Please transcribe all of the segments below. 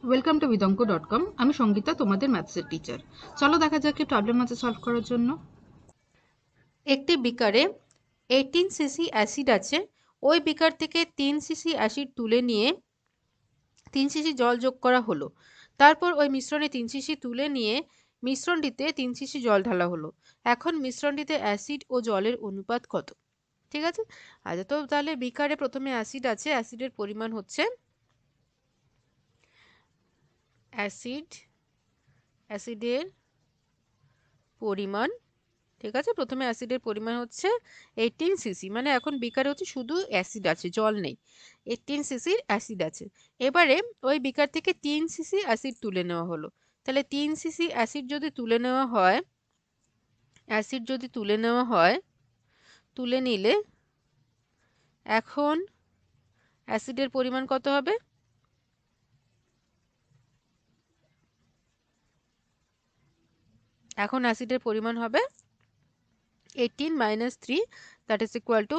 Welcome to বিদঙ্ক.com। আমি সঙ্গীতা, তোমাদের ম্যাথসের teacher. চলো দেখা যাক কি প্রবলেম আছে সলভ করার জন্য। একটি বিকারে 18 সিসি অ্যাসিড আছে। ওই বিকার থেকে 3 সিসি অ্যাসিড তুলে নিয়ে 3 সিসি জল যোগ করা হলো। তারপর ওই মিশ্রণে 3 সিসি তুলে নিয়ে মিশ্রণটিতে 3 সিসি জল ঢালা হলো। এখন মিশ্রণটিতে অ্যাসিড ও জলের অনুপাত কত? ঠিক আছে। আচ্ছা, তো তাহলে বিকারে প্রথমে অ্যাসিড আছে, অ্যাসিডের পরিমাণ হচ্ছে অ্যাসিডের পরিমাণ, ঠিক আছে। প্রথমে অ্যাসিডের পরিমাণ হচ্ছে 18 সিসি, মানে এখন বিকারে হচ্ছে শুধু অ্যাসিড আছে, জল নেই। 18 সিসির অ্যাসিড আছে। এবারে ওই বিকার থেকে 3 সিসি অ্যাসিড তুলে নেওয়া হলো। তাহলে 3 সিসি অ্যাসিড যদি তুলে নেওয়া হয়, তুলে নিলে এখন অ্যাসিডের পরিমাণ কত হবে? এখন অ্যাসিডের পরিমাণ হবে 18 - 3, that is equal to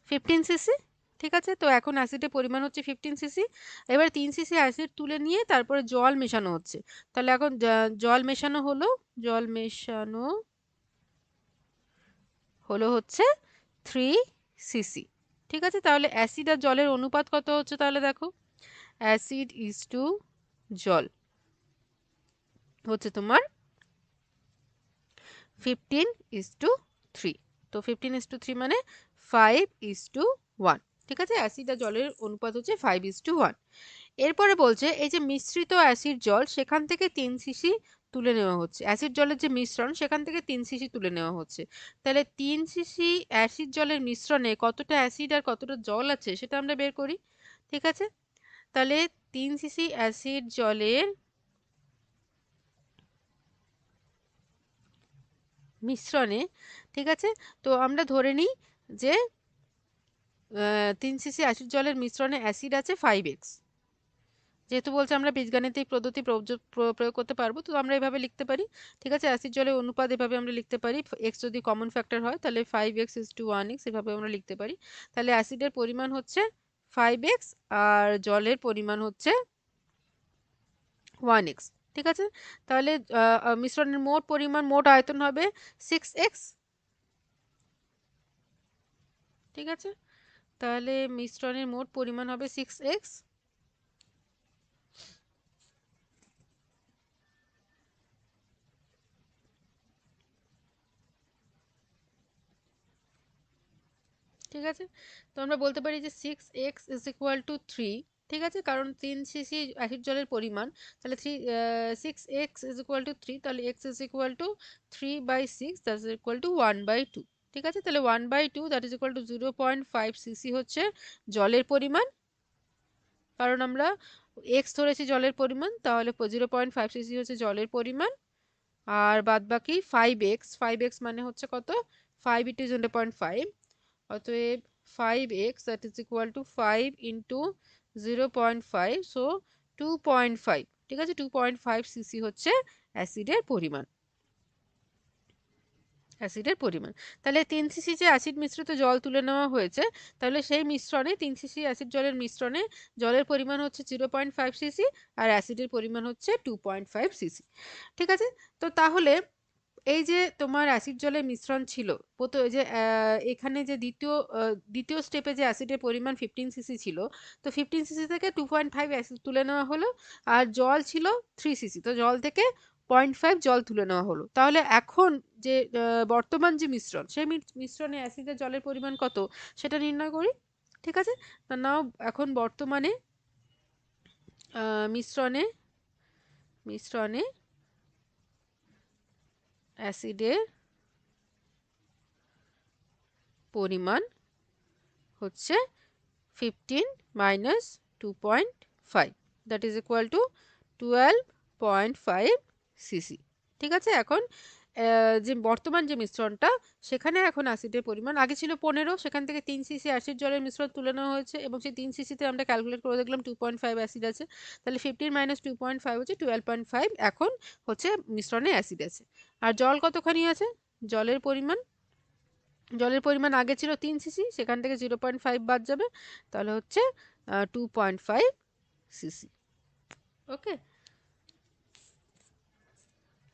15 CC. ঠিক আছে, তো এখন অ্যাসিডের পরিমাণ হচ্ছে 15 সিসি। এবার 3 সিসি অ্যাসিড তুলে নিয়ে তারপরে জল মেশানো হচ্ছে। তাহলে এখন জল মেশানো হলো হচ্ছে 3 সিসি। ঠিক আছে, তাহলে অ্যাসিড আর জলের অনুপাত কত হচ্ছে? তাহলে দেখো, অ্যাসিড ইজ টু জল হচ্ছে তোমার 15:3। তো 15:3 মানে 5:1। ঠিক আছে, অ্যাসিড আর জলের অনুপাত হচ্ছে 5:1। এরপরে বলছে এই যে মিশ্রিত অ্যাসিড জল, সেখান থেকে 3 সিসি তুলে নেওয়া হচ্ছে। অ্যাসিড জলের যে মিশ্রণ, সেখান থেকে 3 সিসি তুলে নেওয়া হচ্ছে। তাহলে 3 সিসি অ্যাসিড জলের মিশ্রণে কতটা অ্যাসিড আর কতটা জল আছে সেটা আমরা বের করি। ঠিক আছে, তাহলে 3 সিসি অ্যাসিড জলের মিশ্রণে, ঠিক আছে, তো আমরা ধরে নিই যে 3 সিসি অ্যাসিড জলের মিশ্রণে অ্যাসিড আছে 5x। যেহেতু বলছে আমরা বীজগাণিতিক পদ্ধতি প্রয়োগ করতে পারবো, তো আমরা এভাবে লিখতে পারি। ঠিক আছে, অ্যাসিড জলের অনুপাত এভাবে আমরা লিখতে পারি, এক্স যদি কমন ফ্যাক্টর হয় তাহলে 5x:1x, এভাবে আমরা লিখতে পারি। তাহলে অ্যাসিডের পরিমাণ হচ্ছে 5x আর জলের পরিমাণ হচ্ছে 1x। ঠিক আছে, তাহলে মিশ্রণের মোট পরিমাণ, মোট আয়তন হবে 6x। ঠিক আছে, তাহলে মিশ্রণের মোট পরিমাণ হবে 6x। ঠিক আছে, তো আমরা বলতে পারি যে 6x=3। ঠিক আছে, কারণ 3 সিসি অ্যাসিড জলের পরিমাণ, তাহলে 6x=3, তাহলে x=3/6, that is equal to 1/2। ঠিক আছে, তাহলে 1/2, that is equal to 0.5 CC হচ্ছে জলের পরিমাণ। কারণ আমরা এক্স ধরেছি জলের পরিমাণ, তাহলে 0.5 সিসি হচ্ছে জলের পরিমাণ। আর বাদ বাকি 5x মানে হচ্ছে কত? 5 × 0.5, অতএব 5x, that is equal to 5 into 0.5, so 2.5। ঠিক আছে, 2.5 সিসি হচ্ছে অ্যাসিডের পরিমাণ। তাহলে 3 সিসি যে অ্যাসিড মিশ্রিত জল তুলে নেওয়া হয়েছে, তাহলে সেই মিশ্রণে 3 সিসি অ্যাসিড জলের মিশ্রণে জলের পরিমাণ হচ্ছে 0.5 সিসি আর অ্যাসিডের পরিমাণ হচ্ছে 2.5 সিসি। ঠিক আছে, তো তাহলে এই যে তোমার অ্যাসিড জলের মিশ্রণ ছিল, এই যে এখানে যে দ্বিতীয় স্টেপে যে অ্যাসিডের পরিমাণ 15 সিসি ছিল, তো 15 সিসি থেকে 2.5 অ্যাসিড তুলে নেওয়া হলো। আর জল ছিল 3 সিসি, তো জল থেকে 0.5 জল তুলে নেওয়া হলো। তাহলে এখন যে বর্তমান যে মিশ্রণ, সেই মিশ্রণে অ্যাসিড আর জলের পরিমাণ কত সেটা নির্ণয় করি। ঠিক আছে, তা নাও এখন বর্তমানে মিশ্রণে অ্যাসিডের পরিমাণ হচ্ছে 15 - 2.5, that is equal to 12.5 CC. ঠিক আছে, এখন যে বর্তমান যে মিশ্রণটা, সেখানে এখন অ্যাসিডের পরিমাণ আগে ছিল 15, সেখান থেকে 3 সিসি অ্যাসিড জলের মিশ্রণ তুলে নেওয়া হয়েছে এবং সেই 3 সিসিতে আমরা ক্যালকুলেট করে দেখলাম 2.5 অ্যাসিড আছে। তাহলে 15 - 2.5 হচ্ছে 12.5। এখন হচ্ছে মিশ্রণে অ্যাসিড আছে। আর জল কতখানি আছে? জলের পরিমাণ আগে ছিল 3 সিসি, সেখান থেকে 0.5 বাদ যাবে, তাহলে হচ্ছে 2.5 সিসি। ওকে।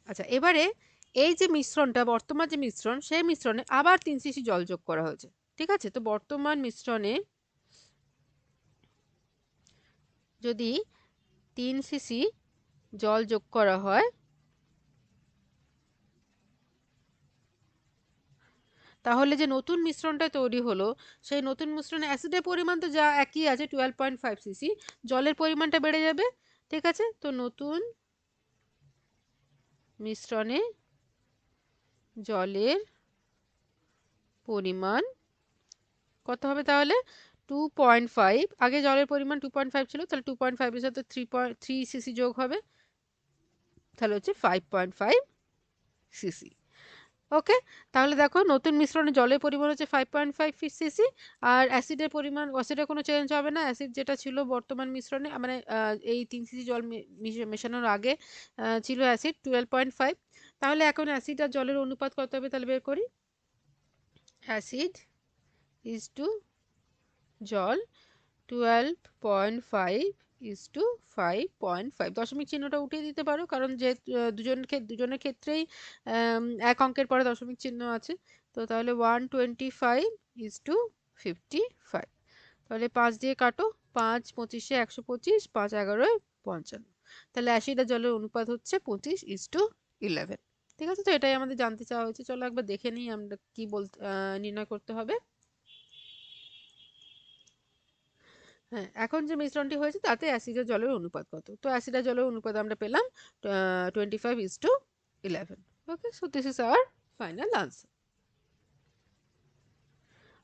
আচ্ছা, এবারে এই যে মিশ্রণটা, বর্তমান যে মিশ্রণ, সেই মিশ্রণে আবার 3 সিসি জল যোগ করা হয়েছে। ঠিক আছে, তো বর্তমান মিশ্রণে যদি 3 সিসি জল যোগ করা হয়, তাহলে যে নতুন মিশ্রণটা তৈরি হলো, সেই নতুন মিশ্রণে অ্যাসিডের পরিমাণ তো যা একই আছে 12.5 সিসি, জলের পরিমাণটা বেড়ে যাবে। ঠিক আছে, তো নতুন মিশ্রণে জলের পরিমাণ কত হবে তাহলে? 2.5, আগে জলের পরিমাণ 2.5 ছিল, তাহলে 2.5 এর সাথে 3 সিসি যোগ হবে, তাহলে হচ্ছে 5.5 সিসি। ওকে, তাহলে দেখো নতুন মিশ্রণে জলের পরিমাণ হচ্ছে 5.5 সিসি, আর অ্যাসিডের পরিমাণ, অ্যাসিডের কোনো চেঞ্জ হবে না। অ্যাসিড যেটা ছিল বর্তমান মিশ্রণে, মানে এই 3 সিসি জল মেশানোর আগে ছিল অ্যাসিড 12.5। তাহলে এখন অ্যাসিড আর জলের অনুপাত কত হবে তাহলে বের করি। অ্যাসিড ইজ টু জল 12.5 ইজ টু 5.5। দশমিক চিহ্নটা উঠিয়ে দিতে পারো, কারণ যে দুজনের ক্ষেত্রেই এক অঙ্কের পরে দশমিক চিহ্ন আছে। তো তাহলে 125 ইজ টু 55। তাহলে 5 দিয়ে কাটো, 5 25-এ 125, 5 11-এ 55। তাহলে অ্যাসিড আর জলের অনুপাত হচ্ছে 25 ইজ টু 11। ঠিক আছে, তো এটাই আমাদের জানতে চাওয়া হয়েছে। চলো একবার দেখে নিই আমরা কি বলতে নির্ণয় করতে হবে। হ্যাঁ, এখন যে মিশ্রণটি হয়েছে তাতে অ্যাসিড আর জলের অনুপাত কত? তো অ্যাসিড আর জলের অনুপাত আমরা পেলাম 25:11। Okay, so this is our final answer.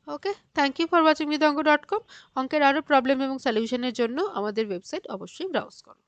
Okay, thank you for watching বিদঙ্গ.com। অঙ্কের আরও প্রবলেম এবং সলিউশনের জন্য আমাদের ওয়েবসাইট অবশ্যই ব্রাউজ করো।